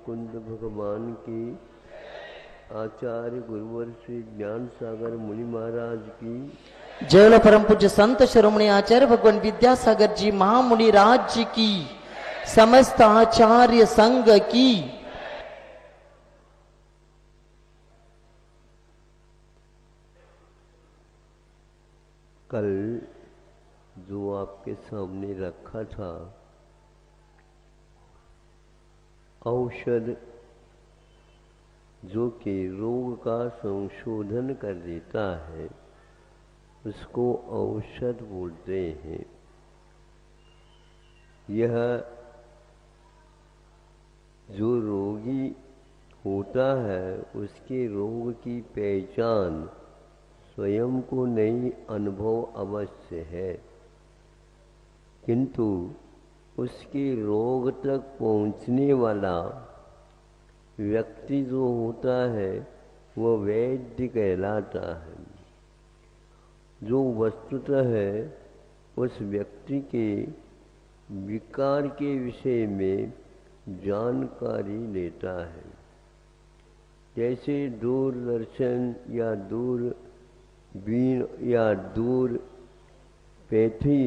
मुकुंद भगवान की, आचार्य गुरुवर श्री ज्ञान सागर मुनि महाराज की, जय परम पूज्य संत शिरोमणि आचार्य भगवान विद्यासागर जी महामुनि राज की, समस्त आचार्य संघ की। कल जो आपके सामने रखा था औषध, जो कि रोग का संशोधन कर देता है, उसको औषध बोलते हैं। यह जो रोगी होता है उसके रोग की पहचान स्वयं को नहीं अनुभव अवश्य है, किंतु उसके रोग तक पहुंचने वाला व्यक्ति जो होता है वह वैद्य कहलाता है। जो वस्तुतः है उस व्यक्ति के विकार के विषय में जानकारी लेता है। जैसे दूरदर्शन या दूरबीन या दूर पैथी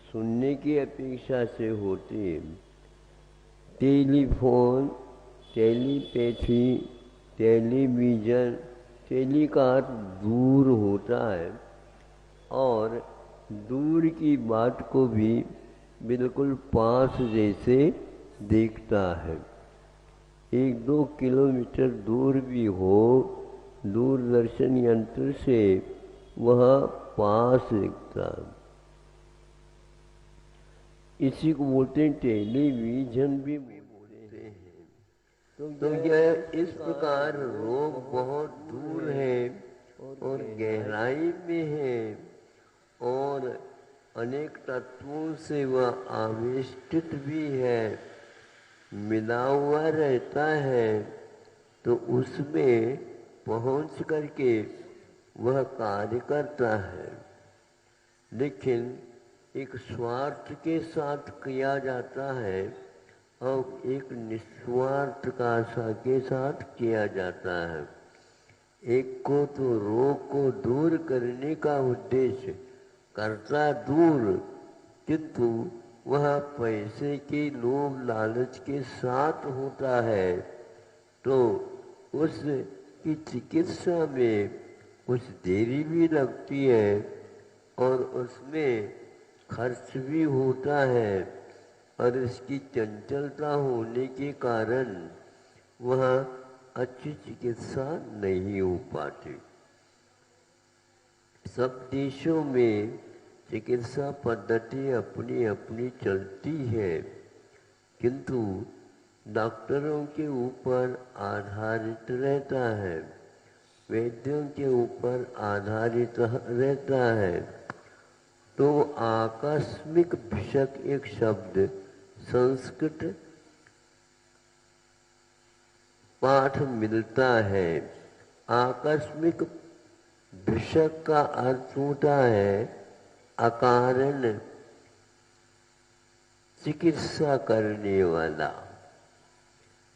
सुनने की अपेक्षा से होती है। टेलीफोन, टेलीपैथी, टेलीविज़न, टेली का अर्थ दूर होता है और दूर की बात को भी बिल्कुल पास जैसे देखता है। 1-2 किलोमीटर दूर भी हो दूरदर्शन यंत्र से वह पास दिखता है। इसी को बोलते हैं टेलीविजन भी बोलते हैं। तो यह इस प्रकार रोग बहुत दूर है और गहराई में है और अनेक तत्वों से वह आवेष्टित भी है, मिला हुआ रहता है। तो उसमें पहुंच करके वह कार्य करता है, लेकिन एक स्वार्थ के साथ किया जाता है और एक निस्वार्थ के साथ किया जाता है। एक को तो रोग को दूर करने का उद्देश्य करता दूर, किंतु वह पैसे के लोभ लालच के साथ होता है, तो उसकी चिकित्सा में कुछ देरी भी लगती है और उसमें खर्च भी होता है और इसकी चंचलता होने के कारण वह अच्छी चिकित्सा नहीं हो पाती। सब देशों में चिकित्सा पद्धति अपनी अपनी चलती है, किंतु डॉक्टरों के ऊपर आधारित रहता है, वैद्यों के ऊपर आधारित रहता है। तो आकस्मिक भिषक एक शब्द संस्कृत पाठ मिलता है। आकस्मिक भिषक का अर्थ होता है अकारण चिकित्सा करने वाला।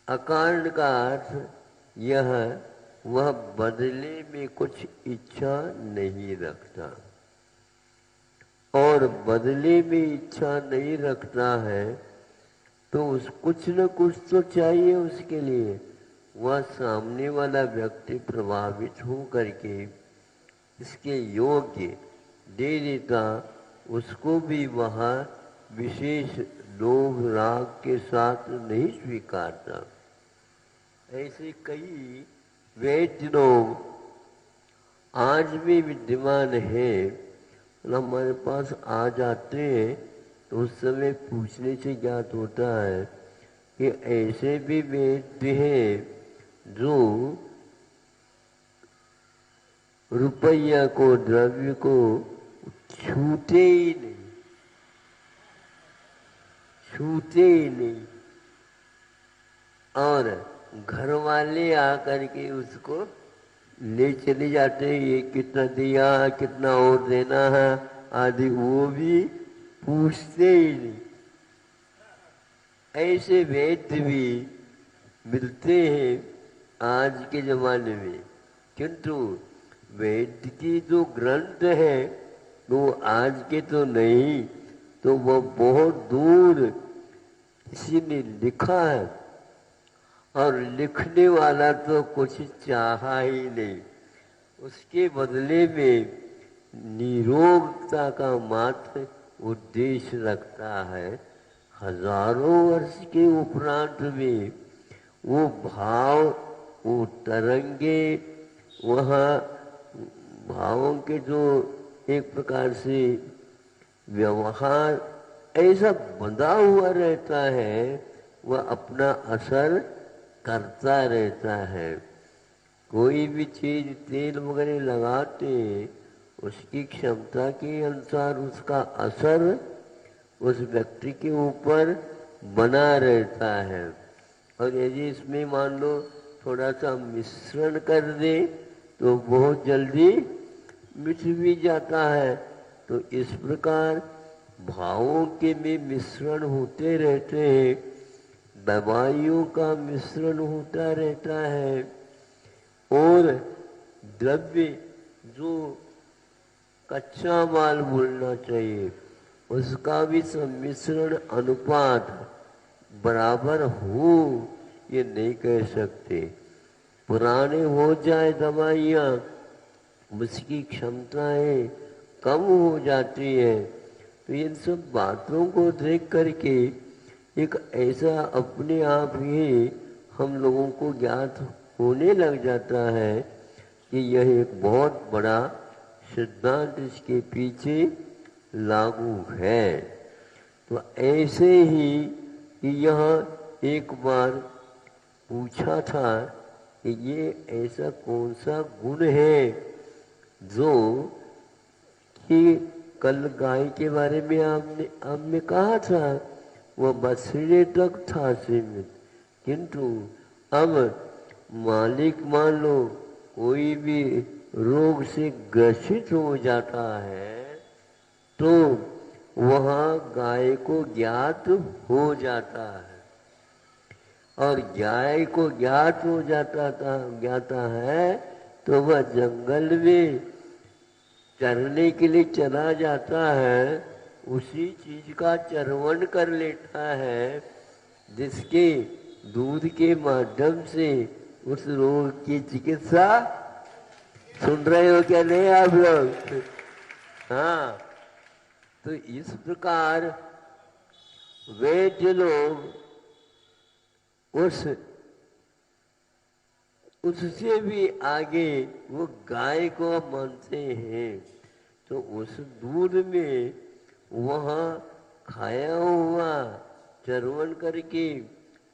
अकारण का अर्थ यह वह बदले में कुछ इच्छा नहीं रखता, और बदले में इच्छा नहीं रखता है तो उस कुछ न कुछ तो चाहिए उसके लिए। वह सामने वाला व्यक्ति प्रभावित हो करके इसके योग्य दे देता, उसको भी वह विशेष लोभ राग के साथ नहीं स्वीकारता। ऐसे कई वैद्य लोग आज भी विद्यमान हैं। हमारे पास आ जाते हैं तो उस समय पूछने से ज्ञात होता है कि ऐसे भी वैद्य हैं जो रुपया को, द्रव्य को छूते ही नहीं, छूते ही नहीं, और घर वाले आकर के उसको ले चले जाते हैं। ये कितना दिया, कितना और देना है आदि, वो भी पूछते ही नहीं। ऐसे वैद्य भी मिलते हैं आज के जमाने में, किंतु वेद की जो ग्रंथ है वो आज के तो नहीं, तो वो बहुत दूर किसी ने लिखा है, और लिखने वाला तो कुछ चाहा ही नहीं, उसके बदले में निरोगता का मात्र उद्देश्य रखता है। हजारों वर्ष के उपरांत में वो भाव, वो तरंगे, वहाँ भावों के जो एक प्रकार से व्यवहार ऐसा बंधा हुआ रहता है, वह अपना असर करता रहता है। कोई भी चीज तेल वगैरह लगाते उसकी क्षमता के अनुसार उसका असर उस व्यक्ति के ऊपर बना रहता है। और यदि इसमें मान लो थोड़ा सा मिश्रण कर दे तो बहुत जल्दी मिट भी जाता है। तो इस प्रकार भावों के में मिश्रण होते रहते हैं, दवाइयों का मिश्रण होता रहता है, और द्रव्य जो कच्चा माल बोलना चाहिए उसका भी सम्मिश्रण अनुपात बराबर हो ये नहीं कह सकते। पुराने हो जाए दवाइयाँ, उसकी क्षमताएं कम हो जाती है। तो इन सब बातों को देख करके एक ऐसा अपने आप ही हम लोगों को ज्ञात होने लग जाता है कि यह एक बहुत बड़ा सिद्धांत इसके पीछे लागू है। तो ऐसे ही कि यह एक बार पूछा था कि ये ऐसा कौन सा गुण है जो कि कल गाय के बारे में आपने कहा था वह बछड़े तक था सीमित, किंतु अब मालिक मान लो कोई भी रोग से ग्रसित हो जाता है तो वहाँ गाय को ज्ञात हो जाता है, और गाय को ज्ञात हो जाता है तो वह जंगल में चरने के लिए चला जाता है, उसी चीज का चरवण कर लेता है जिसके दूध के माध्यम से उस रोग की चिकित्सा। सुन रहे हो क्या नहीं आप लोग? हाँ, तो इस प्रकार वैद्य लोग उससे भी आगे वो गाय को मानते हैं। तो उस दूध में वहाँ खाया हुआ चरवण करके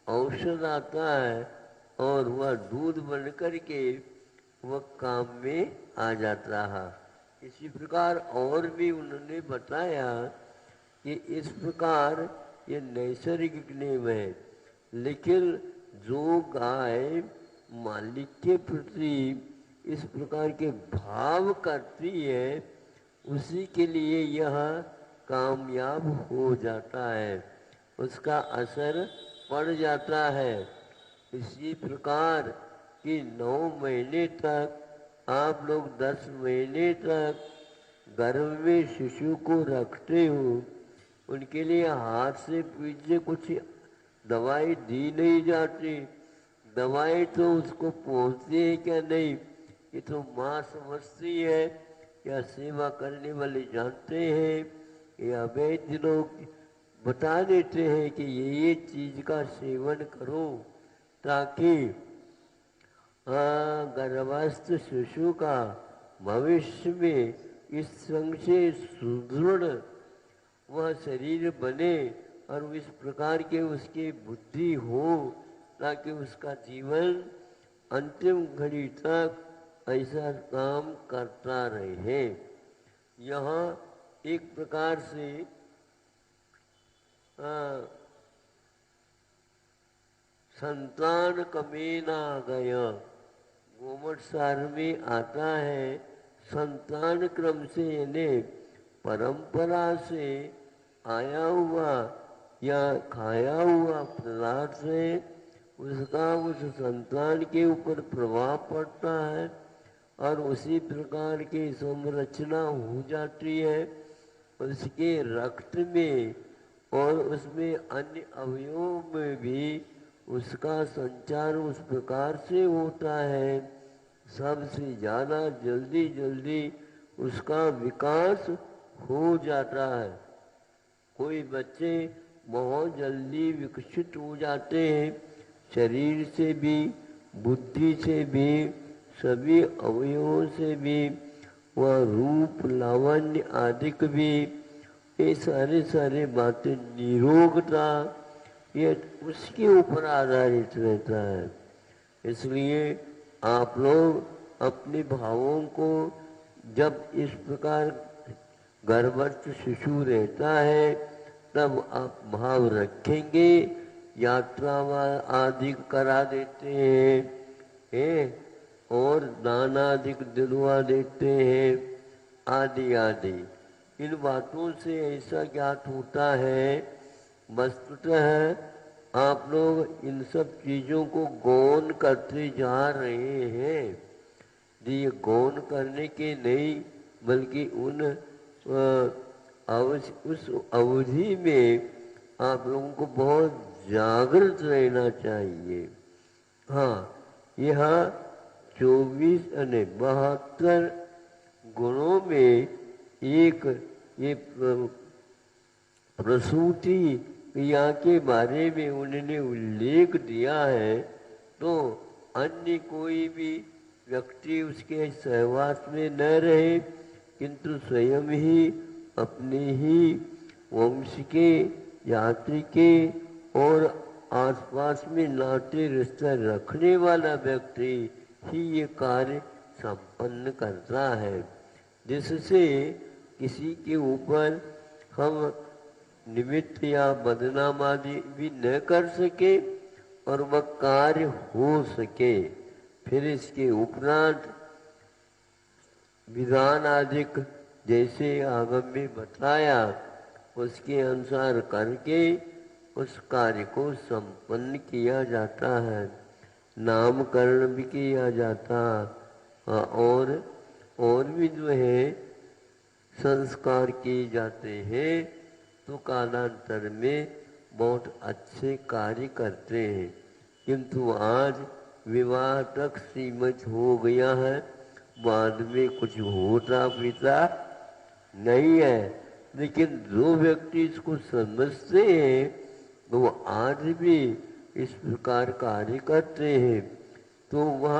औषध आता है, और वह दूध बन करके वह काम में आ जाता है। इसी प्रकार और भी उन्होंने बताया कि इस प्रकार ये नैसर्गिक नियम है, लेकिन जो गाय मालिक के प्रति इस प्रकार के भाव करती है उसी के लिए यह कामयाब हो जाता है, उसका असर पड़ जाता है। इसी प्रकार कि 9 महीने तक आप लोग 10 महीने तक गर्भ में शिशु को रखते हो, उनके लिए हाथ से पीछे कुछ दवाई दी नहीं जाती। दवाई तो उसको पहुंचती है क्या नहीं ये तो माँ समझती है, या सेवा करने वाले जानते हैं, या वैद्य लोग बता देते हैं कि ये चीज का सेवन करो ताकि गर्भस्थ शिशु का भविष्य में इस संग से सुदृढ़ वह शरीर बने और इस प्रकार के उसकी बुद्धि हो ताकि उसका जीवन अंतिम घड़ी तक ऐसा काम करता रहे। यहाँ एक प्रकार से संतान कमीना गया गोमट सार में आता है। संतान क्रम से यानी परंपरा से आया हुआ या खाया हुआ पदार्थ है उसका उस संतान के ऊपर प्रभाव पड़ता है और उसी प्रकार की संरचना हो जाती है उसके रक्त में और उसमें अन्य अवयवों में भी उसका संचार उस प्रकार से होता है। सबसे ज़्यादा जल्दी जल्दी उसका विकास हो जाता है। कोई बच्चे बहुत जल्दी विकसित हो जाते हैं, शरीर से भी, बुद्धि से भी, सभी अवयवों से भी, वह रूप लावण्य आदि भी, ये सारे बातें निरोगता ये उसके ऊपर आधारित रहता है। इसलिए आप लोग अपने भावों को जब इस प्रकार गर्भस्थ शिशु रहता है तब आप भाव रखेंगे, यात्रा आदि करा देते हैं और दान आदि दिलवा देते हैं आदि आदि। इन बातों से ऐसा ज्ञात होता है वस्तुतः आप लोग इन सब चीज़ों को गौण करते जा रहे हैं। ये गौण करने के नहीं बल्कि उस अवधि में आप लोगों को बहुत जागृत रहना चाहिए। हाँ, यहाँ 24 यानी 72 गुणों में एक ये प्रसूति क्रिया के बारे में उन्होंने उल्लेख दिया है, तो अन्य कोई भी व्यक्ति उसके सहवास में न रहे किंतु स्वयं ही अपने ही वंश के यात्री के और आसपास में नाते रिश्ता रखने वाला व्यक्ति ही ये कार्य संपन्न करता है, जिससे किसी के ऊपर हम निमित्त या बदनाम आदि भी न कर सके और वह कार्य हो सके। फिर इसके उपरांत विधान आदि जैसे आगम में बताया उसके अनुसार करके उस कार्य को संपन्न किया जाता है। नामकरण भी किया जाता और भी जो है संस्कार किए जाते हैं, तो कालांतर में बहुत अच्छे कार्य करते हैं। किंतु आज विवाह तक सीमित हो गया है, बाद में कुछ होता पीता नहीं है। लेकिन जो व्यक्ति इसको समझते हैं तो वो आज भी इस प्रकार कार्य करते हैं। तो वह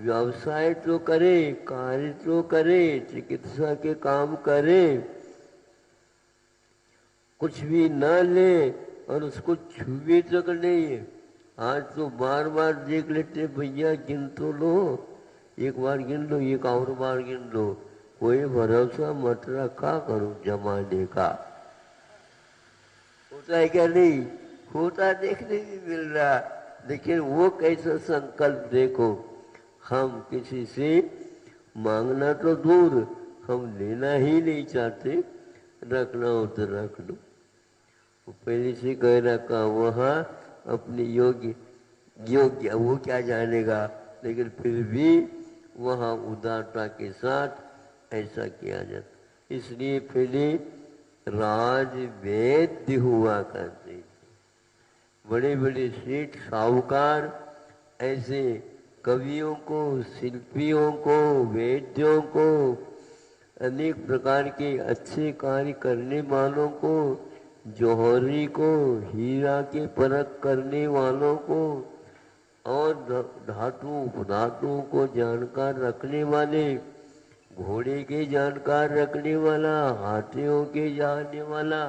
व्यवसाय तो करे, कार्य तो करे, चिकित्सा के काम करे, कुछ भी न ले और उसको छुए तक नहीं। आज तो बार बार देख लेते, भैया गिन तो लो, एक बार गिन लो, एक और बार गिन लो। कोई भरोसा मत रखा करो जमाने का। होता है क्या? नहीं होता, देखने भी मिल रहा। लेकिन वो कैसा संकल्प देखो, हम किसी से मांगना तो दूर, हम लेना ही नहीं चाहते, रखना हो तो रख लो। वो पहले से कह रखा, वहाँ अपनी योग्य वो क्या जानेगा, लेकिन फिर भी वहाँ उदारता के साथ ऐसा किया जाता। इसलिए पहले राज वैद्य हुआ करते थे, बड़े बड़े सेठ साहूकार ऐसे कवियों को, शिल्पियों को, वैद्यों को, अनेक प्रकार के अच्छे कार्य करने वालों को, जौहरी को, हीरा के परख करने वालों को और धातु उपधातुओं को जानकार रखने वाले, घोड़े के जानकार रखने वाला, हाथियों के जानने वाला,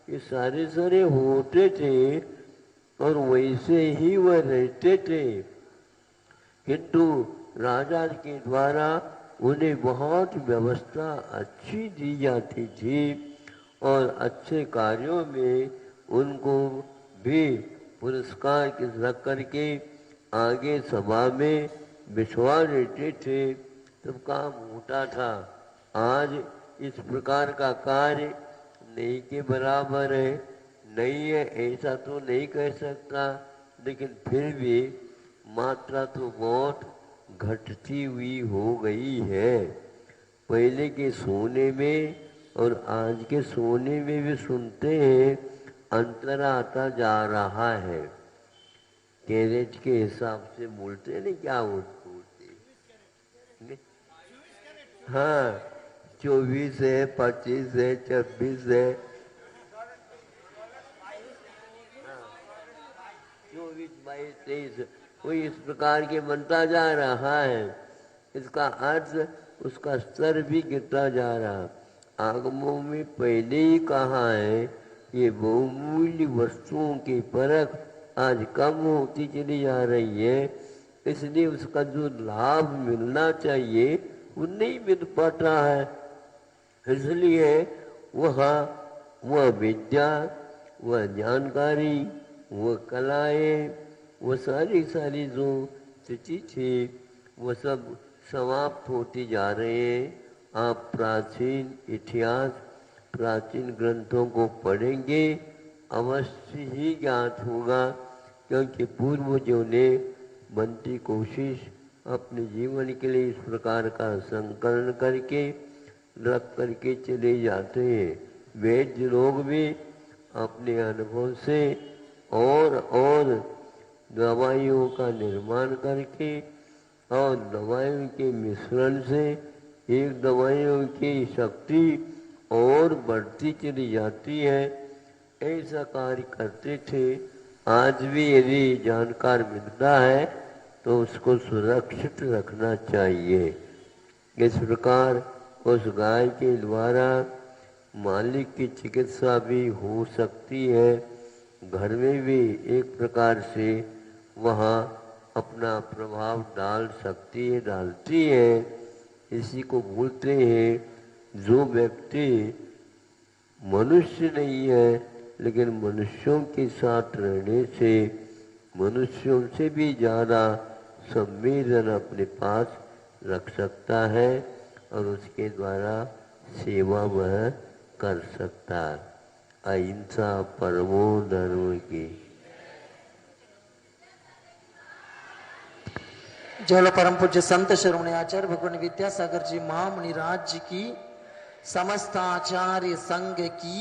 ये सारे होते थे और वैसे ही वह रहते थे। किंतु राजा के द्वारा उन्हें बहुत व्यवस्था अच्छी दी जाती थी और अच्छे कार्यों में उनको भी पुरस्कार रख करके आगे सभा में बिछवा देते थे, तब काम होता था। आज इस प्रकार का कार्य नहीं के बराबर है, नहीं है ऐसा तो नहीं कह सकता, लेकिन फिर भी मात्रा तो बहुत घटती हुई हो गई है। पहले के सोने में और आज के सोने में भी सुनते हैं अंतर आता जा रहा है। कैरेट के हिसाब से बोलते नहीं, क्या बोलते, हाँ 24 है, 25 है, 26 है, 24, 22, 23, कोई इस प्रकार के बनता जा रहा है। इसका अर्थ उसका स्तर भी गिरता जा रहा। आगमों में पहले ही कहा है ये बहुमूल्य वस्तुओं की परख आज कम होती चली जा रही है, इसलिए उसका जो लाभ मिलना चाहिए वो नहीं मिल पाता है। इसलिए वह विद्या, वह जानकारी, वह कलाएं, वो सारी जो चीजें वो सब समाप्त होती जा रहे हैं। आप प्राचीन इतिहास, प्राचीन ग्रंथों को पढ़ेंगे, अवश्य ही ज्ञात होगा, क्योंकि पूर्वजों ने बनती कोशिश अपने जीवन के लिए इस प्रकार का संकलन करके रख करके चले जाते हैं। वैद्य लोग भी अपने अनुभव से और दवाइयों का निर्माण करके और दवाइयों के मिश्रण से एक दवाइयों की शक्ति और बढ़ती चली जाती है। ऐसा कार्य करते थे। आज भी यदि जानकार मिलता है तो उसको सुरक्षित रखना चाहिए। इस प्रकार उस गाय के द्वारा मालिक की चिकित्सा भी हो सकती है। घर में भी एक प्रकार से वहाँ अपना प्रभाव डाल सकती है, डालती है। इसी को बोलते हैं जो व्यक्ति मनुष्य नहीं है लेकिन मनुष्यों के साथ रहने से मनुष्यों से भी ज़्यादा संवेदन अपने पास रख सकता है और उसके द्वारा सेवा वह कर सकता है। अहिंसा परमो धर्म की। जय परम पूज्य संत शिरोमणि आचार्य भगवान विद्यासागर जी महामुनि राज्य की, समस्त आचार्य संघ की